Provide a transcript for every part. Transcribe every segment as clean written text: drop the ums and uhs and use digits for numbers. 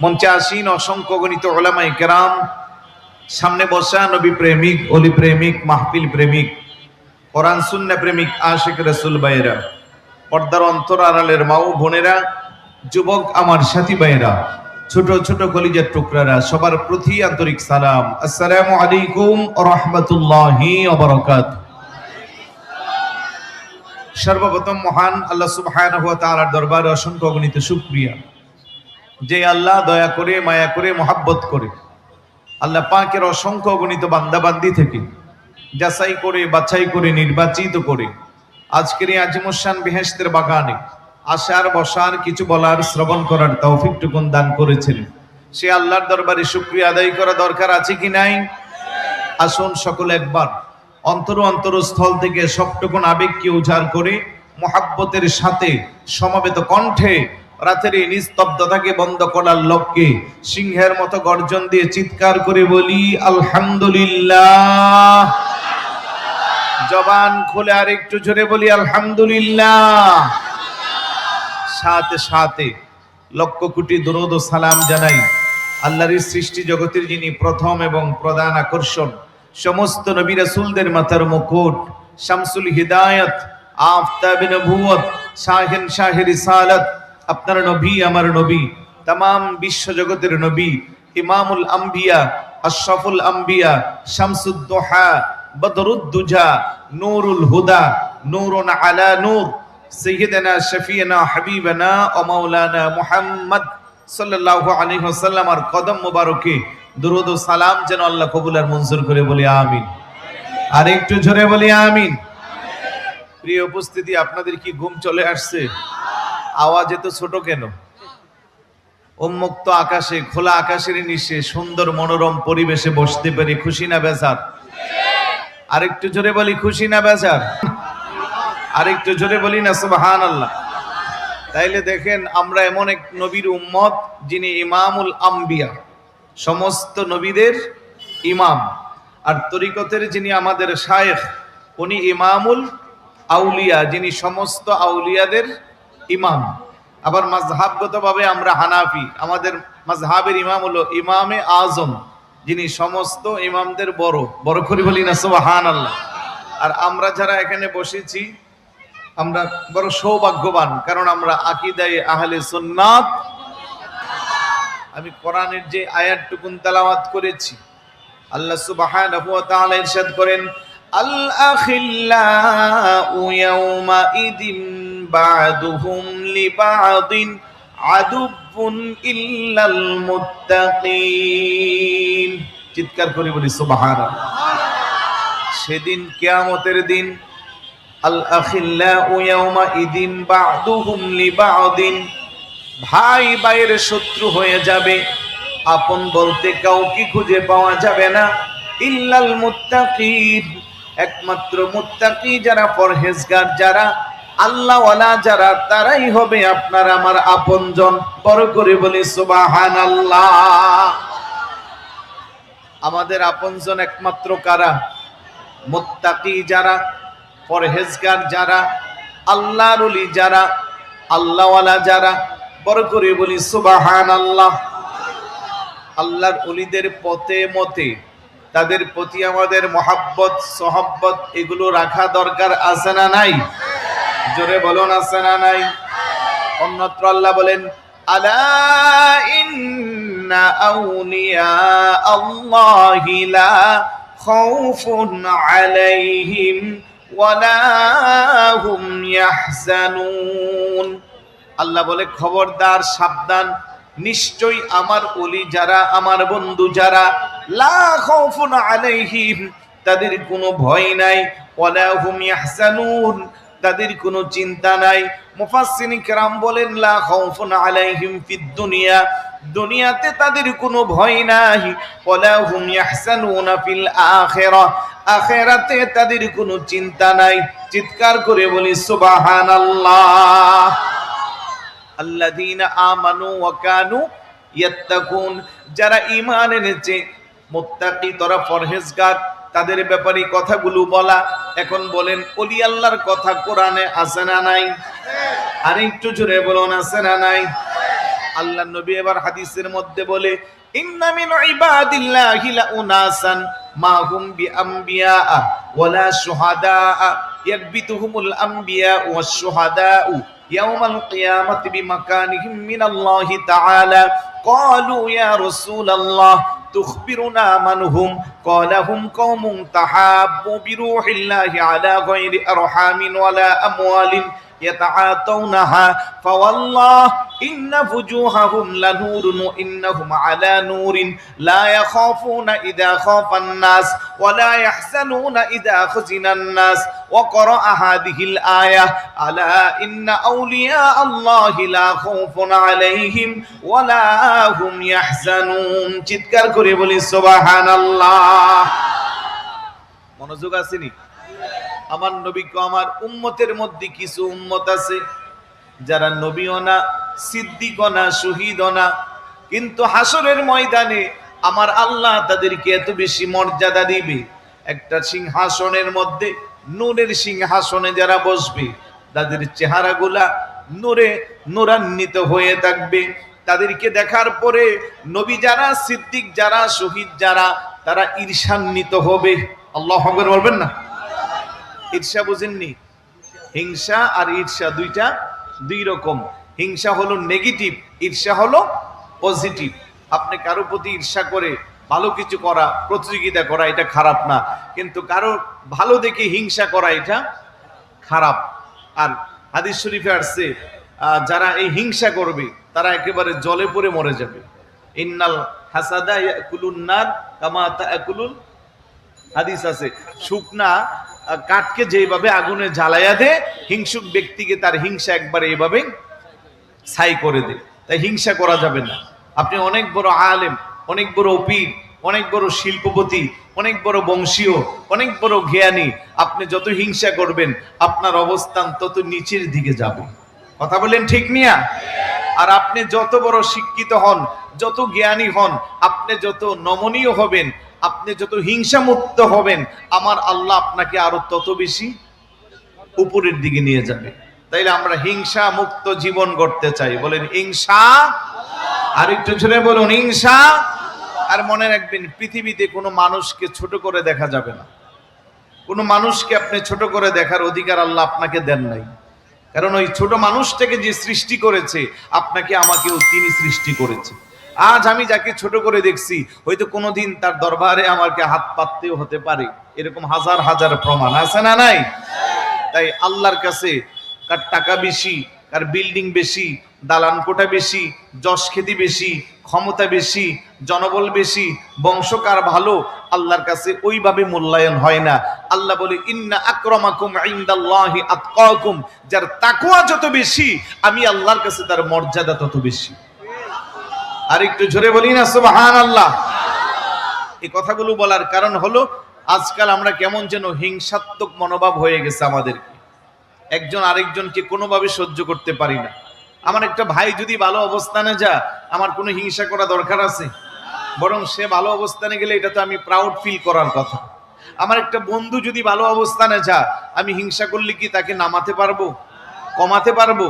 মঞ্চে আসীন অসংখ্য গণিত উলামায়ে কেরাম, সামনে বসা নবী প্রেমিক, অলি প্রেমিক, মাহফিল প্রেমিক, কোরআন সুন্নাহ প্রেমিক, আশিক রাসূল ভাইরা, পর্দার অন্তর আড়ালের মা ও বোনেরা, যুবক আমার সাথী ভাইরা, ছোট ছোট কলিজার টুকরারা, সবার প্রতি আন্তরিক সালাম। আসসালামু আলাইকুম ওয়া রাহমাতুল্লাহি ওয়া বারাকাতুহু। সর্বপ্রথম মহান আল্লাহ সুবহানাহু ওয়া তাআলার দরবারে অসংখ্য গণিত শুকরিয়া, যে আল্লাহ দয়া করে, মায়া করে, মহাব্বত করে আল্লাহ পাকের অসংখ্য গণিত বান্দাবান্দি থেকে যাচাই করে, বাছাই করে, নির্বাচিত করে আজকের এই আজিমুশান বেহেশতের বাগানে আসার, বসার, কিছু বলার, শ্রবণ করার তৌফিকটুকুন দান করেছেন। সে আল্লাহর দরবারে শুকরিয়া আদায় করা দরকার আছে কি নাই? আসুন সকলে একবার অন্তরস্থল থেকে সবটুকুন আবেগকে উজাড় করে মহাব্বতের সাথে সমবেত কণ্ঠে রাতের এই নিস্তব্ধতাকে বন্ধ করার লক্ষ্যে সিংহের মতো গর্জন দিয়ে চিৎকার করে বলি আলহামদুলিল্লাহ। জবান খুলে আর একটু জোরে বলি আলহামদুলিল্লাহ। সাথে সাথে লক্ষ কোটি দরুদ ও সালাম জানাই আল্লাহর সৃষ্টি জগতের যিনি প্রথম এবং প্রধান আকর্ষণ, সমস্ত নবী রাসূলদের মাথার মুকুট, শামসুল হিদায়াত, আফতাবে নবুয়ত, শাহে রিসালাত, আপনার নবী, আমার নবী, तमाम বিশ্ব জগতের নবী, ইমামুল আম্বিয়া, আশরাফুল আম্বিয়া, শামসুদ দুহা, বদরুদ দুজা, নূরুল হুদা, নূরুন আলা নূর, সাইয়্যিদানা শফিয়ানা হাবিবানা ও মাওলানা মুহাম্মদ সাল্লাল্লাহু আলাইহি ওয়াসাল্লামের কদম মোবারকে দরুদ ও সালাম যেন আল্লাহ কবুল আর মঞ্জুর করে বলি আমিন। আর একটু জোরে বলি আমিন। প্রিয় উপস্থিতি, আপনাদের কি ঘুম চলে আসছে? আওয়াজ এত ছোট কেন? উন্মুক্ত আকাশে, খোলা আকাশের নিচে সুন্দর মনোরম পরিবেশে বসতে পেরে খুশি না বেজার? আরেকটু জোরে বলি খুশি না বেজার? আরেকটু জোরে বলি না সুবহানাল্লাহ। তাইলে দেখেন, আমরা এমন এক নবীর উম্মত যিনি ইমামুল আম্বিয়া, সমস্ত নবীদের ইমাম, আর তরিকতের যিনি আমাদের শায়েখ উনি ইমামুল আউলিয়া, যিনি সমস্ত আউলিয়াদের ইমাম। আবার মাযহাবগতভাবে আমরা হানাফি, আমাদের মাযহাবের ইমাম হলো ইমামে আজম, যিনি সমস্ত ইমামদের বড়। বড় করে বলি না সুবহানাল্লাহ। আর আমরা যারা এখানে বসেছি আমরা বড় সৌভাগ্যবান, কারণ আমরা আকীদায়ে আহলে সুন্নাত। আমি কোরআনের যে আয়াতটুকুন তেলাওয়াত করেছি, আল্লাহ সুবহানাহু ওয়া তাআলা ইরশাদ করেন, আল আখিল্লাউ ইয়াওমা ইদিন বা'দুহুম লিবা'দিন আদুবুন ইল্লাল মুত্তাকিন। চিৎকার করে বলি সুবহানাল্লাহ। সেদিন কিয়ামতের দিন আল আখিল্লাউ ইয়াওমা ইদিন বা'দুহুম লিবা'দিন, ভাই ভাইয়ের শত্রু হয়ে যাবে, আপন বলতে কাউকে খুঁজে পাওয়া যাবে না। ইল্লাল মুত্তাকিন, একমাত্র মুত্তাকি যারা, পরহেজগার যারা, আল্লাহওয়ালা যারা, তারাই হবে আপনার আমার আপনজন। বড় করে বলি সুবহানাল্লাহ। আমাদের আপনজন একমাত্র কারা? মুত্তাকি যারা, পরহেজগার যারা, আল্লাহর ওলি যারা, আল্লাহওয়ালা যারা। বড় করে বলি সুবহানাল্লাহ। আল্লাহর ওলিদের পথে মতে তাদের প্রতি আমাদের মহাব্বত, সহব্বত এগুলো রাখা দরকার আছে না নাই? জোরে বলুন আছে না নাই? অন্যত্র আল্লাহ বলেন, আলা ইন্না আউলিয়া আল্লাহি লা খাউফুন আলাইহিম ওয়ালা হুম ইয়াহজানুন। আল্লাহ বলে, খবরদার, সাবধান, নিশ্চয়ই আমার ওলি যারা, আমার বন্ধু যারা, লা খাউফুন আলাইহিম, তাদের কোনো ভয় নাই, ওয়ালা হুম ইয়াহজানুন, তাদের কোনো চিন্তা নাই। মুফাসসিরিন কিরাম বলেন, লা খাউফুন আলাইহিম ফিদ দুনিয়া, দুনিয়াতে তাদের কোনো ভয় নাই, ওয়ালা হুম ইয়াহজানুনা ফিল আখিরাহ, আখিরাতে তাদের কোনো চিন্তা নাই। চিৎকার করে বলি সুবহানাল্লাহ। আল্লাযীনা আমানু ওয়া কানু ইয়াত্তাকুন, যারা ঈমান এনেছে, মুত্তাকি, তারা পরহেজগার, তাদের ব্যাপারে কথাগুলো বলা। এখন বলেন, ওলি আল্লাহর কথা কোরআনে আছে না নাই? আর একটু জোরে বলুন আছে না নাই? আল্লাহ নবী এবার হাদিসের মধ্যে বলে, ইন্না মিন ইবাদিল্লাহি লাউনাসান মা হুম বিআমবিয়া ওয়ালা শুহাদা ইয়াকবিতুহুমুল আমবিয়া ওয়াশ শুহাদা ইয়াউমাল কিয়ামাতি বিমাকানিহিম মিনাল্লাহি তাআলা ক্বালু ইয়া রাসূলাল্লাহ তুখবিরুনা মান হুম ক্বালা হুম কওমুন তাহাব্বু বিরূহিল্লাহি আলা গায়রি আরহামিন ওয়ালা আমওয়ালিন يتعاطونها فوالله إن وجوههم لنور وإنهم على نور لا يخافون إذا خاف الناس ولا يحزنون إذا خزن الناس وقرأ هذه الآية ألا إن أولياء الله لا خوف عليهم ولا هم يحزنون চিৎকার করে বলি সুবহানাল্লাহ। মনোযোগ আসেনি? আমার নবী কো আমার উম্মতের মধ্যে কিছু উম্মত আছে যারা নবীও না, সিদ্দিকও না, শহীদও না, কিন্তু হাসরের ময়দানে আমার আল্লাহ তাদেরকে এত বেশি মর্যাদা দিবে। একটা সিংহাসনের মধ্যে, নূরের সিংহাসনে যারা বসবে, তাদের চেহারাগুলা নূরে নূরান্বিত হয়ে থাকবে। তাদেরকে দেখার পরে নবী যারা, সিদ্দিক যারা, শহীদ যারা, তারা ঈর্ষান্বিত হবে। আল্লাহু আকবার বলবেন না? ঈর্ষা বুঝেননি? হিংসা আর ঈর্ষা দুই রকম। হিংসা হলো নেগেটিভ, ঈর্ষা হলো পজিটিভ। আপনি কারো প্রতি ঈর্ষা করে ভালো কিছু করা, প্রতিযোগিতা করা, এটা খারাপ না, কিন্তু কারো ভালো দেখে হিংসা করা এটা খারাপ। আর হাদিস শরীফে আসছে যারা এই হিংসা করবে তারা একেবারে জলে পড়ে মরে যাবে। ইন্নাল হাসাদা ইয়াকুলুন নার কামা তাকুলুল, হাদিস আছে, শুকনা কাঠকে যেভাবে আগুনে জ্বালায়া দে, হিংসুক ব্যক্তিকে তার হিংসা একবারে এভাবে ছাই করে দে। তাই হিংসা করা যাবে না। আপনি অনেক বড় আলেম, অনেক বড় পীর, অনেক বড় শিল্পপতি, অনেক বড় বংশীয়, অনেক বড় জ্ঞানী, আপনি যত হিংসা করবেন আপনার অবস্থান তত নিচের দিকে যাবে। কথা বলেন ঠিক নিয়া? আর আপনি যত বড় শিক্ষিত হন, যত জ্ঞানী হন, আপনি যত নমনীয় হবেন, আপনি যত হিংসা মুক্ত হবেন, আমার আল্লাহ আপনাকে আরো তত বেশি উপরের দিকে নিয়ে যাবে। তাইলে আমরা হিংসা মুক্ত জীবন গড়তে চাই। বলেন হিংসা, আর একটু জোরে বলুন হিংসা। আর মনে রাখবেন, পৃথিবীতে কোনো মানুষকে ছোট করে দেখা যাবে না। কোনো মানুষকে আপনি ছোট করে দেখার অধিকার আল্লাহ আপনাকে দেন নাই। কারণ ওই ছোট মানুষটাকে যে সৃষ্টি করেছে, আপনাকে আমাকেও তিনি সৃষ্টি করেছে। আজ আমি যাকে ছোট করে দেখছি, হয়তো কোনোদিন তার দরবারে আমাকে হাত পাততেও হতে পারে। এরকম হাজার হাজার প্রমাণ আছে না নাই? তাই আল্লাহর কাছে কার টাকা বেশি, কার বিল্ডিং বেশি, দালান কোঠা বেশি, যশ খ্যাতি বেশি, ক্ষমতা বেশি, জনবল বেশি, বংশ কার ভালো, আল্লাহর কাছে ওইভাবে মূল্যায়ন হয় না। আল্লাহ বলে ইন্না আকরামাকুম ইনদাল্লাহি আতকাকুম, যার তাকওয়া যত বেশি আমি আল্লাহর কাছে তার মর্যাদা তত বেশি। আর একটু জোরে বলি না সুবহানাল্লাহ। এই কথাগুলো বলার কারণ হলো আজকাল আমরা কেমন যেন হিংসাত্মক মনোভাব হয়ে গেছে আমাদের। একজন আরেকজনকে কোনোভাবে সহ্য করতে পারি না। আমার একটা ভাই যদি ভালো অবস্থানে যা, আমার কোনো হিংসা করা দরকার আছে? বরং সে ভালো অবস্থানে গেলে এটা তো আমি প্রাউড ফিল করার কথা। আমার একটা বন্ধু যদি ভালো অবস্থানে যা, আমি হিংসা করলে কি তাকে নামাতে পারবো, কমাতে পারবো?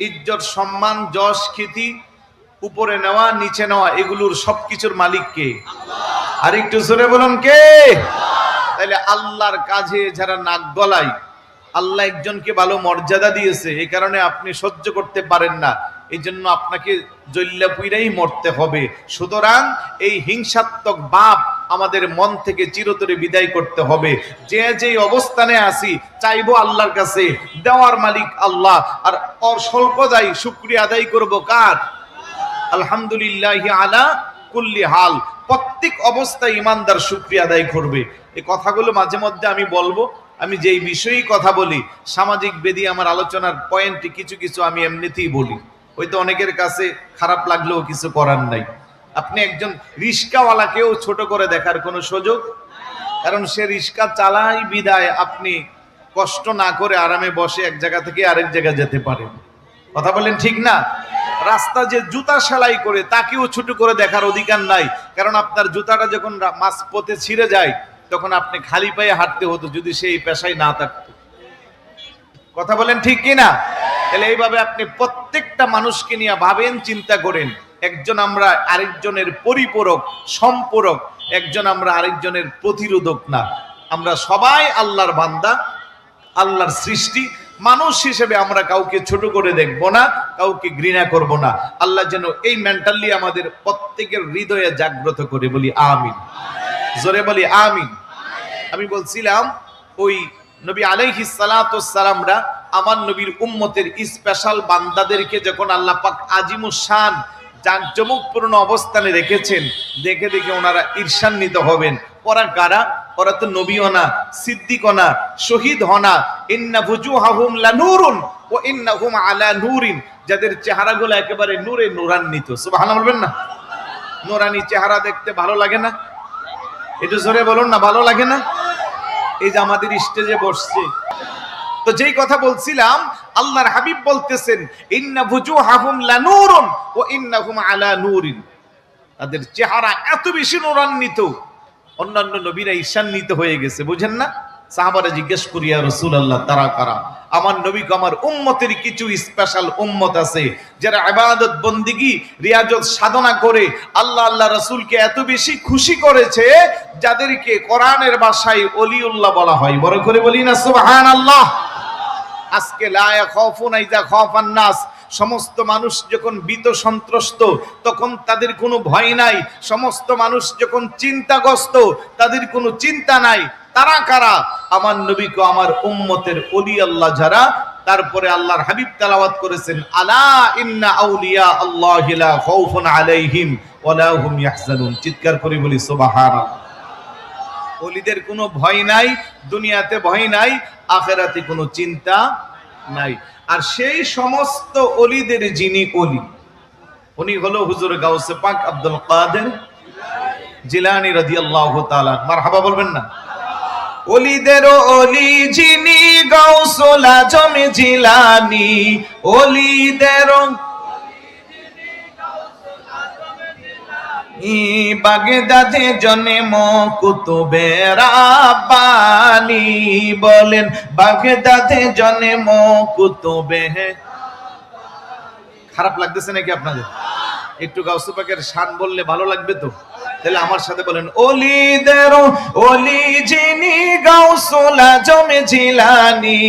ইজ্জত, সম্মান, যশ, খ্যাতি, উপরে নেওয়া, নিচে নেওয়া, এগুলোর সবকিছুর মালিক কে? আর একটু জোরে বলুন কে? তাইলে আল্লাহর কাজে যারা নাক গলায়, আল্লাহ একজনকে ভালো মর্যাদা দিয়েছে, এই কারণে আপনি সহ্য করতে পারেন না, এই জন্য আপনাকে জল্লা পুইরাই মরতে হবে। সুতরাং এই হিংসাত্মক ভাব আমাদের মন থেকে চিরতরে বিদায় করতে হবে। যে যেই অবস্থানে আসি চাইবো আল্লাহর কাছে, দেওয়ার মালিক আল্লাহ, আর অস্বল্প যাই শুকরিয়া আদায় করব কার? আলহামদুলিল্লাহি আলা কুল্লি হাল। প্রত্যেক অবস্থায় ইমানদার শুকরিয়া আদায় করবে। এই কথাগুলো মাঝে মধ্যে আমি বলবো। আমি যেই বিষয়েই কথা বলি, সামাজিক বেদি আমার আলোচনার পয়েন্টে কিছু কিছু আমি এমনিতেই বলি, হয়তো অনেকের কাছে খারাপ লাগলেও কিছু করার নাই। আপনি একজন রিস্কাওয়ালাকেও ছোট করে দেখার কোনো সুযোগ, কারণ সে রিস্কা চালাই বিদায় আপনি কষ্ট না করে আরামে বসে এক জায়গা থেকে আরেক জায়গায় যেতে পারেন। কথা বলেন ঠিক না? রাস্তা যে জুতা সেলাই করে তাকেও ছোট করে দেখার অধিকার নাই, কারণ আপনার জুতাটা যখন মাঝপথে ছিঁড়ে যায় তখন আপনি খালি পায়ে হাঁটতে হতো যদি সেই পেশায় না থাকতো। কথা বলেন ঠিক কিনা? তাহলে এইভাবে আপনি প্রত্যেকটা মানুষকে নিয়ে ভাবেন, চিন্তা করেন। একজন আমরা আরেকজনের পরিপূরক, সম্পূরক, একজন আমরা আরেকজনের প্রতিরোধক না। আমরা সবাই আল্লাহর বান্দা, আল্লাহর সৃষ্টি। মানুষ হিসেবে আমরা কাউকে ছোট করে দেখব না, কাউকে ঘৃণা করব না। আল্লাহ যেন এই মেন্টালি আমাদের প্রত্যেকের হৃদয়ে জাগ্রত করে, বলি আমিন। জোরে বলি আমিন। আমি বলছিলাম ওই নবী আলাইহিস সালাতু সালামরা আমার নবীর উম্মতের স্পেশাল বান্দাদেরকে যখন আল্লাহ পাক আজিমুস শান জাঁকজমকপূর্ণ অবস্থানে রেখেছেন, দেখে দেখে ওনারা ঈর্ষান্বিত হবেন। ওরা কারা? ওরা তো নবীও না, সিদ্দিকও না, শহীদ হনা। ইন্না ফুজুহাহুম লানুরুন ওয়া ইন্নাহুম আলা নূরিন, যাদের চেহারাগুলো একেবারে নূরে নূরান্বিত। সুবহানাল্লাহ বলবেন না? নূরানি চেহারা দেখতে ভালো লাগে না? একটু জোরে বলুন না, ভালো লাগে না? এই যে আমাদের স্টেজে বসছে, তো যেই কথা বলছিলাম, আল্লাহর হাবিব বলতেছেন ইন্না ফুজুহাহুম লানুরুন ওয়া ইন্নাহুম আলা নূরিন, তাদের চেহারা এত বেশি নূরান্বিত, অন্যান্য নবীরা ঈর্ষান্বিত হয়ে গেছে। বুঝেন না? সাহাবারা জিজ্ঞেস করি, ইয়া রাসূলুল্লাহ, তারা কারা? আমার নবীকে আমার উম্মতের কিছু স্পেশাল উম্মত আছে যারা ইবাদত বন্দেগী রিয়াজত সাধনা করে আল্লাহ আল্লাহ রাসূলকে এত বেশি খুশি করেছে, যাদেরকে কোরআনের ভাষায় ওলিউল্লাহ বলা হয়। বড় করে বলি না সুবহানাল্লাহ। আজকে লা ইয়াখাফুনা ইযা খাফান নাস, সমস্ত মানুষ যখন ভীত সন্ত্রস্ত তখন তাদের কোনো ভয় নাই। সমস্ত মানুষ যখন চিন্তাগ্রস্ত তাদের কোনো চিন্তা নাই। তারা কারা? আমার নবীকে আমার উম্মতের ওলি আল্লাহ যারা। তারপরে আল্লাহর হাবিব তেলাওয়াত করেছেন, আলা ইন্না আউলিয়া আল্লাহি লা খাউফুন আলাইহিম ওয়া লা হুম ইয়াহজানুন। চিৎকার করে বলি সুবহানাল্লাহ। ওলিদের কোনো ভয় নাই, দুনিয়াতে ভয় নাই, আখিরাতে কোনো চিন্তা নাই। আর সেই সমস্ত ওলিদের যিনি ওলি, উনি হলো হুজুর গাউসে পাক আব্দুল কাদের জিলানী রাদিয়াল্লাহু তাআলা। মারহাবা বলবেন না? ওলিদের ওলি যিনি গাউসুল আজম জিলানী, ওলিদের বাগদাদে জন্ম কুতুবে রাব্বানি, বলেন বাগদাদে জন্ম কুতুবে। খারাপ লাগতেছে নাকি আপনাদের? একটু গাউসে পাকের শান বললে ভালো লাগবে তো। তাহলে আমার সাথে বলেন, ওলিদের ওলি যিনি গাউসুল আজম জিলানী,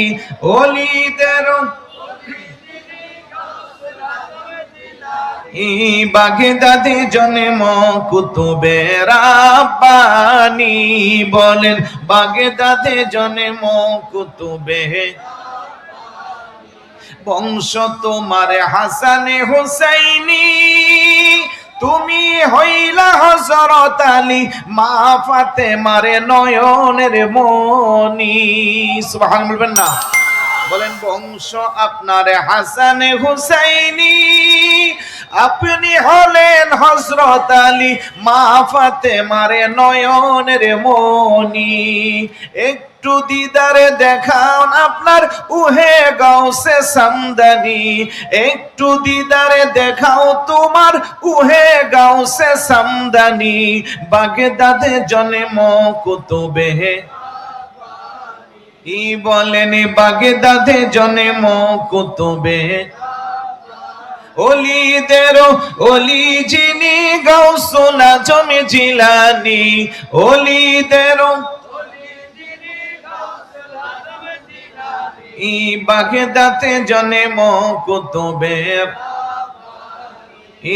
ওলিদের বাগদাদে জন্ম কুতুবে রাব্বানি, বলেন বাগদাদে জন্ম কুতুবে। বংশ তোমার হাসানে হুসাইনি, তুমি হইলা হযরত আলী, মা ফাতেমার নয়নের মনি। সুবহানাল্লাহ বলবেন না? বলেন বংশ আপনার হাসানে হুসাইনি, আপনি হলেন হযরত আলী, মা ফাতেমার নয়নের মনি। একটু দিদারে দেখান আপনার উহে গাউসে সামদানি, একটু দিদারে দেখাও তোমার উহে গাউসে সামদানি। বাগদাদে জন্ম কুতুবে, ই বলেন বাগদাদে জন্ম কুতুবে। ওলিদের ওলি যিনি গাউসুল আজম জিলানী, ওলিদের ই বাগদাদে জন্ম কুতুবে,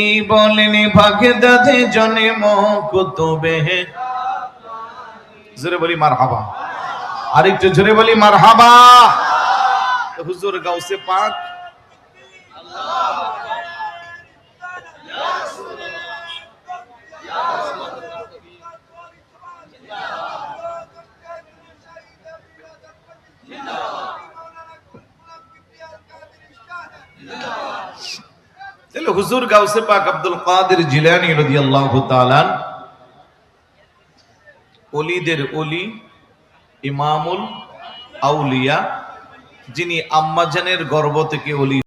ই বলেন বাগদাদে জন্ম কুতুবে। জোরে বলি মারহাবা। আরেকটু জোরে বলি মারহাবা। হুজুর গাউসে পাক হুজুর গাউসে পাক আব্দুল কাদের জিলানী রাদিয়াল্লাহু তাআলা ওলিদের ওলি, ইমামুল আউলিয়া, যিনি আম্মাজানের গর্ভ থেকে ওলি।